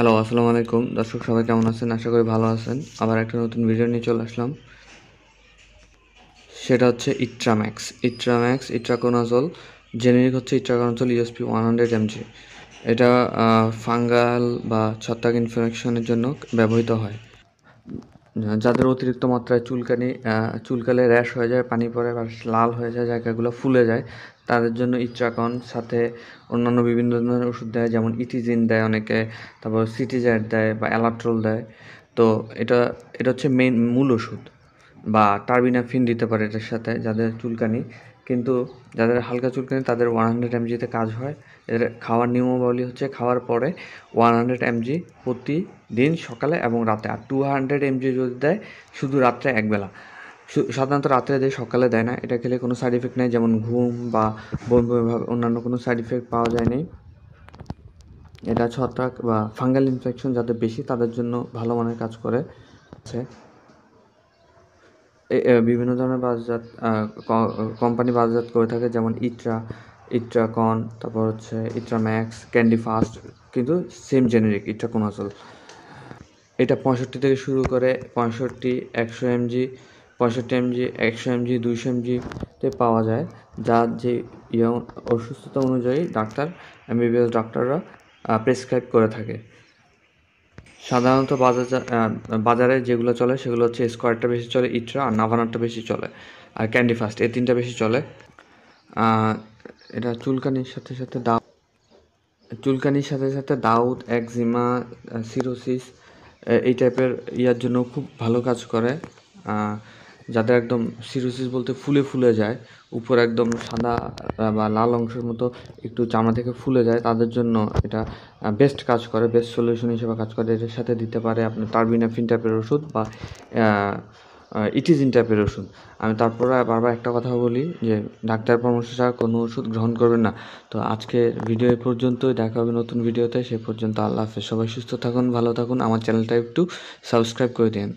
Hello, আসসালামু আলাইকুম দর্শক, সবাই কেমন আছেন? আশা করি ভালো আছেন। আবার একটা নতুন ভিডিও নিয়ে চলে আসলাম। সেটা হচ্ছে ইট্রাম্যাক্স ইট্রাকোনাজল। জেনেরিক হচ্ছে ইট্রাকোনাজল ইউএসপি 100 mg। এটা ফাঙ্গাল বা ছত্রাক ইনফেকশনের জন্য ব্যবহৃত হয়। যাদের অতিরিক্ত মাত্রায় চুলকালে র্যাশ হয়ে যায়, পানি পড়ে বা লাল হয়ে যায়, জায়গাগুলো ফুলে যায়, তাদের জন্য ইট্রাকন সাথে অন্যান্য বিভিন্ন ধরনের ওষুধ দেয়, যেমন ইটিজিন দেয় অনেকে, তারপর সিটিজেট দেয় বা অ্যালাট্রল দেয়। তো এটা এটা হচ্ছে মূল ওষুধ। বা টার্বিনাফিন দিতে পারে এটার সাথে যাদের চুলকানি। কিন্তু যাদের হালকা চুলকানি তাদের 100 mg কাজ হয়। এর খাওয়ার নিয়মাবলী হচ্ছে খাওয়ার পরে 100 mg প্রতিদিন সকালে এবং রাতে, আর 200 mg যদি দেয় শুধু রাত্রে একবেলা। সাধারণত রাত্রে দেয়, সকালে দেয় না। এটা খেলে কোনো সাইড ইফেক্ট নেই, যেমন ঘুম বা বমি বমি ভাব, অন্যান্য কোনো সাইড ইফেক্ট পাওয়া যায়নি। এটা ছত্রাক বা ফাঙ্গাল ইনফেকশন যাদের বেশি তাদের জন্য ভালো মানের কাজ করে। বিভিন্ন ধরনের বাজারজাত কোম্পানি বাজারজাত করে থাকে, যেমন ইট্রাকন, তারপর হচ্ছে ইট্রাম্যাক্স, ক্যান্ডি ফাস্ট, কিন্তু সেম জেনেরিক ইট্রাকোনাজল। এটা 65 থেকে শুরু করে 65, 100 mg, 65 mg, 100 mg, 200 mg-তে পাওয়া যায়। যার যে অসুস্থতা অনুযায়ী এমবিবিএস ডাক্তাররা প্রেসক্রাইব করে থাকে। সাধারণত বাজারে যেগুলো চলে সেগুলো হচ্ছে স্কোয়ারটা বেশি চলে, ইট্রা আর নাভানারটা বেশি চলে, আর ক্যান্ডি ফাস্ট, এই তিনটা বেশি চলে। এটা চুলকানির সাথে সাথে দাউদ, একজিমা, সিরোসিস এই টাইপের ইয়ার জন্য খুব ভালো কাজ করে। যাদের একদম সিরোসিস বলতে ফুলে ফুলে যায়, উপর একদম সাদা বা লাল অংশের মতো একটু চামড়া থেকে ফুলে যায়, তাদের জন্য এটা বেস্ট কাজ করে, বেস্ট সলিউশন হিসেবে কাজ করে। এটার সাথে দিতে পারে আপনার টার্বিনাফিন টাইপের ওষুধ বা ইটিজিন টাইপের ওষুধ। আমি তারপরে বারবার একটা কথা বলি যে ডাক্তার পরামর্শ ছাড়া কোনো ওষুধ গ্রহণ করবেন না। তো আজকের ভিডিও এ পর্যন্তই, দেখা হবে নতুন ভিডিওতে। সে পর্যন্ত আল্লাহ হাফেজ। সবাই সুস্থ থাকুন, ভালো থাকুন। আমার চ্যানেলটা একটু সাবস্ক্রাইব করে দিন।